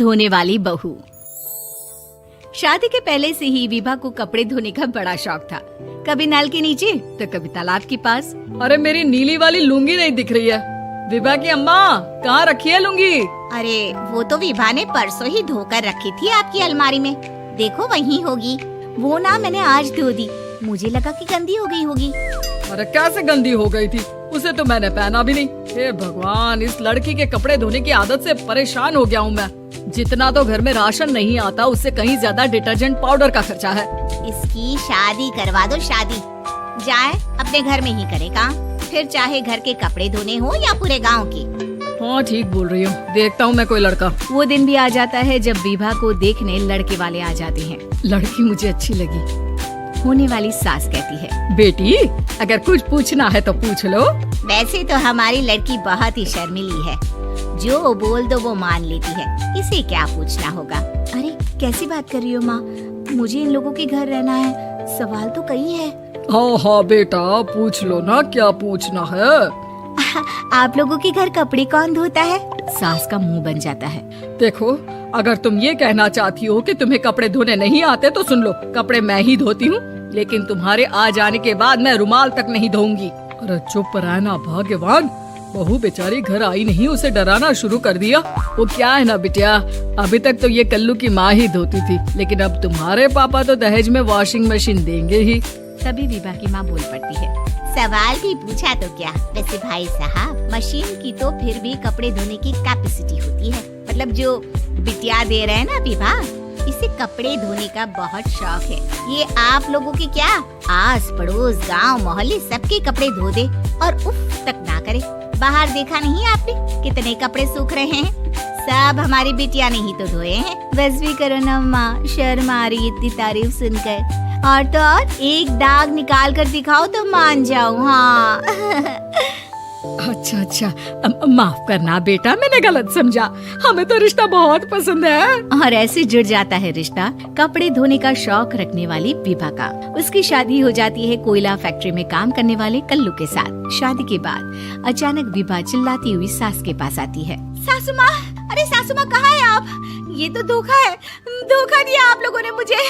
धोने वाली बहू। शादी के पहले से ही विभा को कपड़े धोने का बड़ा शौक था। कभी नल के नीचे तो कभी तालाब के पास। अरे मेरी नीली वाली लुंगी नहीं दिख रही है। विभा की अम्मा, कहाँ रखी है लुंगी? अरे वो तो विभा ने परसों ही धोकर रखी थी आपकी अलमारी में, देखो वहीं होगी। वो ना मैंने आज धो दी, मुझे लगा कि गंदी हो गई होगी। अरे कैसे गंदी हो गई थी? उसे तो मैंने पहना भी नहीं। हे भगवान, इस लड़की के कपड़े धोने की आदत से परेशान हो गया हूँ मैं। जितना तो घर में राशन नहीं आता, उससे कहीं ज्यादा डिटर्जेंट पाउडर का खर्चा है। इसकी शादी करवा दो, शादी जाए अपने घर में ही करे काम, फिर चाहे घर के कपड़े धोने हो या पूरे गांव की। हाँ ठीक बोल रही हूँ, देखता हूँ मैं कोई लड़का। वो दिन भी आ जाता है जब विभा को देखने लड़के वाले आ जाते हैं। लड़की मुझे अच्छी लगी। होने वाली सास कहती है, बेटी अगर कुछ पूछना है तो पूछ लो। वैसे तो हमारी लड़की बहुत ही शर्मीली है, जो बोल दो वो मान लेती है, इसे क्या पूछना होगा। अरे कैसी बात कर रही हो माँ, मुझे इन लोगों के घर रहना है, सवाल तो कई है। हाँ हाँ बेटा, पूछ लो ना, क्या पूछना है। आप लोगों के घर कपड़े कौन धोता है? सास का मुंह बन जाता है। देखो, अगर तुम ये कहना चाहती हो कि तुम्हें कपड़े धोने नहीं आते तो सुन लो, कपड़े मैं ही धोती हूँ, लेकिन तुम्हारे आ जाने के बाद मैं रुमाल तक नहीं धोऊंगी। अरे चुप रहना भाग्यवान, बहू बेचारी घर आई नहीं, उसे डराना शुरू कर दिया। वो क्या है ना बिटिया, अभी तक तो ये कल्लू की माँ ही धोती थी, लेकिन अब तुम्हारे पापा तो दहेज में वॉशिंग मशीन देंगे ही। तभी विभा की माँ बोल पड़ती है, सवाल भी पूछा तो क्या। वैसे भाई साहब, मशीन की तो फिर भी कपड़े धोने की कैपेसिटी होती है, मतलब जो बिटिया दे रहे हैं ना विभा, इसे कपड़े धोने का बहुत शौक है। ये आप लोगों के क्या, आस पड़ोस गांव मोहल्ले सबके कपड़े धो दे और उफ तक ना करे। बाहर देखा नहीं आपने कितने कपड़े सूख रहे हैं? सब हमारी बिटिया ने ही तो धोए हैं। बस भी करो ना माँ, शर्म आ रही इतनी तारीफ सुनकर। और तो और एक दाग निकाल कर दिखाओ तो मान जाऊँ। हाँ अच्छा अच्छा, माफ करना बेटा, मैंने गलत समझा। हमें तो रिश्ता बहुत पसंद है। और ऐसे जुड़ जाता है रिश्ता कपड़े धोने का शौक रखने वाली विभा का। उसकी शादी हो जाती है कोयला फैक्ट्री में काम करने वाले कल्लू के साथ। शादी के बाद अचानक विभा चिल्लाती हुई सास के पास आती है। सासू माँ, अरे सासू माँ कहाँ है आप? ये तो धोखा है, धोखा दिया आप लोगों ने मुझे।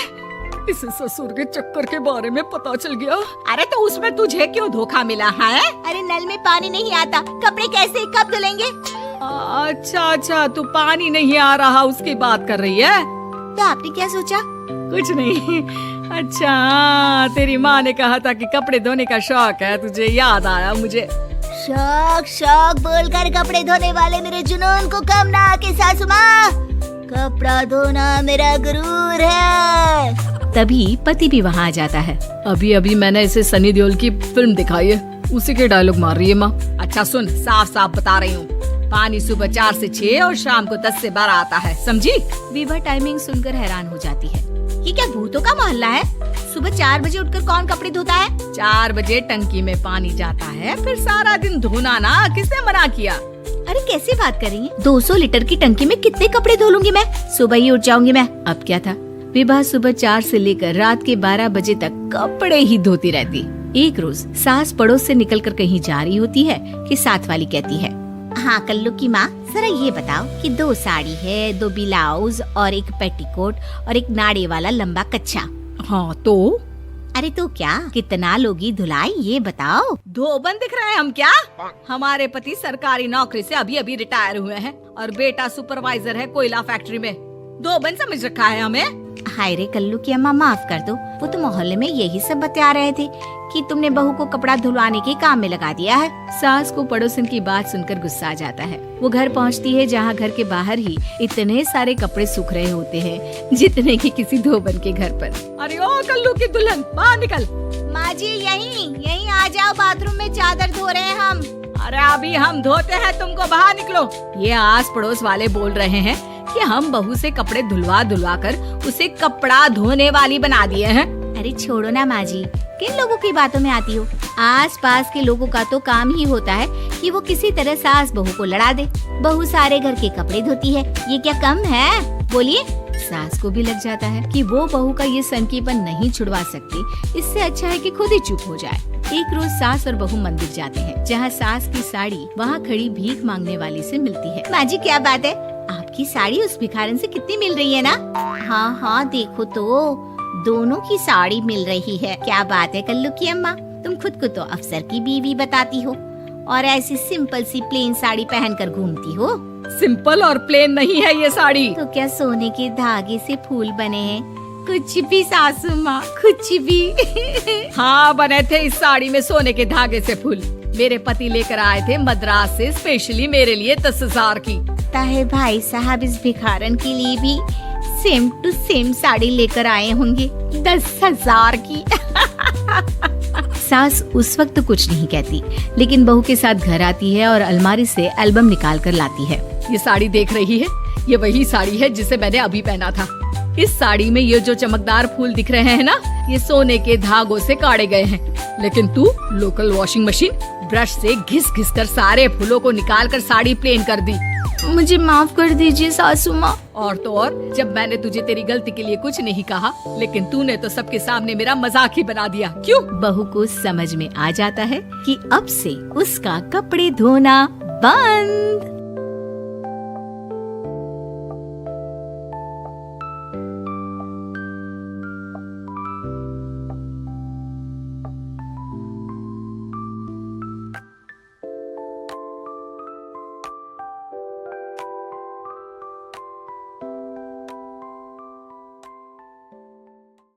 इसे ससुर के चक्कर के बारे में पता चल गया। अरे तो उसमें तुझे क्यों धोखा मिला है? अरे नल में पानी नहीं आता, कपड़े कैसे कब धुलेंगे? अच्छा अच्छा, तू पानी नहीं आ रहा उसकी बात कर रही है? तो आपने क्या सोचा? कुछ नहीं। अच्छा, तेरी माँ ने कहा था कि कपड़े धोने का शौक है, तुझे याद आया मुझे। शौक शौक बोलकर कपड़े धोने वाले मेरे जुनून को कम ना आके सासू माँ, कपड़ा धोना मेरा गुरूर है। तभी पति भी वहाँ आ जाता है। अभी अभी मैंने इसे सनी देओल की फिल्म दिखाई है, उसी के डायलॉग मार रही है माँ। अच्छा सुन, साफ साफ बता रही हूँ, पानी सुबह 4 से 6 और शाम को 10 से 12 आता है, समझी? विभा टाइमिंग सुनकर हैरान हो जाती है। ये क्या भूतों का मोहल्ला है? सुबह 4 बजे उठकर कौन कपड़े धोता है? 4 बजे टंकी में पानी जाता है, फिर सारा दिन धोना ना, किसने मना किया? अरे कैसी बात कर रही है? 200 लीटर की टंकी में कितने कपड़े धो लूंगी मैं? सुबह ही उठ जाऊंगी मैं। अब क्या था, विभा सुबह 4 से लेकर रात के 12 बजे तक कपड़े ही धोती रहती। एक रोज सास पड़ोस से निकलकर कहीं जा रही होती है कि साथ वाली कहती है, हाँ कल्लू की माँ, जरा ये बताओ कि 2 साड़ी है, 2 ब्लाउज और एक पेटीकोट और एक नाड़े वाला लंबा कच्छा। हाँ तो? अरे तो क्या, कितना लोगी धुलाई ये बताओ। धोबन दिख रहे हैं हम क्या? हमारे पति सरकारी नौकरी से अभी अभी रिटायर हुए हैं और बेटा सुपरवाइजर है कोयला फैक्ट्री में। धोबन समझ रखा है हमें। हाय रे कल्लू की अम्मा, माफ कर दो, वो तो मोहल्ले में यही सब बता रहे थे कि तुमने बहू को कपड़ा धुलवाने के काम में लगा दिया है। सास को पड़ोसन की बात सुनकर गुस्सा आ जाता है। वो घर पहुंचती है जहां घर के बाहर ही इतने सारे कपड़े सूख रहे होते हैं जितने कि किसी धोबन के घर पर। अरे ओ कल्लू की दुल्हन, बाहर निकल। माँ जी यहीं आ जाओ, बाथरूम में चादर धो रहे हैं हम। अरे अभी हम धोते हैं, तुमको बाहर निकलो। ये आस पड़ोस वाले बोल रहे हैं कि हम बहू से कपड़े धुलवा धुलवा कर उसे कपड़ा धोने वाली बना दिए हैं। अरे छोड़ो ना माँ जी, किन लोगों की बातों में आती हो? आस पास के लोगों का तो काम ही होता है कि वो किसी तरह सास बहू को लड़ा दे। बहू सारे घर के कपड़े धोती है, ये क्या कम है? बोलिए। सास को भी लग जाता है कि वो बहू का ये सनकीपन नहीं छुड़वा सकती, इससे अच्छा है कि खुद ही चुप हो जाए। एक रोज सास और बहू मंदिर जाते हैं, जहाँ सास की साड़ी वहाँ खड़ी भीख मांगने वाली से मिलती है। माँ जी क्या बात है? आप आपकी साड़ी उस भिखारन से कितनी मिल रही है ना? हाँ हाँ देखो तो दोनों की साड़ी मिल रही है। क्या बात है कल्लू की अम्मा, तुम खुद को तो अफसर की बीवी बताती हो और ऐसी सिंपल सी प्लेन साड़ी पहनकर घूमती हो। सिंपल और प्लेन नहीं है ये साड़ी। तो क्या सोने के धागे से फूल बने हैं? कुछ भी सासू माँ, कुछ भी। हाँ बने थे इस साड़ी में सोने के धागे से फूल। मेरे पति लेकर आए थे मद्रास से स्पेशली मेरे लिए 10,000 की। ताहे भाई साहब इस भिखारन के लिए भी सेम टू सेम साड़ी लेकर आए होंगे 10,000 की। सास उस वक्त तो कुछ नहीं कहती, लेकिन बहू के साथ घर आती है और अलमारी से एल्बम निकाल कर लाती है। ये साड़ी देख रही है, ये वही साड़ी है जिसे मैंने अभी पहना था। इस साड़ी में ये जो चमकदार फूल दिख रहे हैं ना, ये सोने के धागों से काढ़े गए हैं। लेकिन तू लोकल वॉशिंग मशीन ब्रश से घिस घिस कर सारे फूलों को निकाल कर साड़ी प्लेन कर दी। मुझे माफ कर दीजिए सासू माँ। और तो और, जब मैंने तुझे तेरी गलती के लिए कुछ नहीं कहा, लेकिन तूने तो सबके सामने मेरा मजाक ही बना दिया। क्यों? बहू को समझ में आ जाता है कि अब से उसका कपड़े धोना बंद।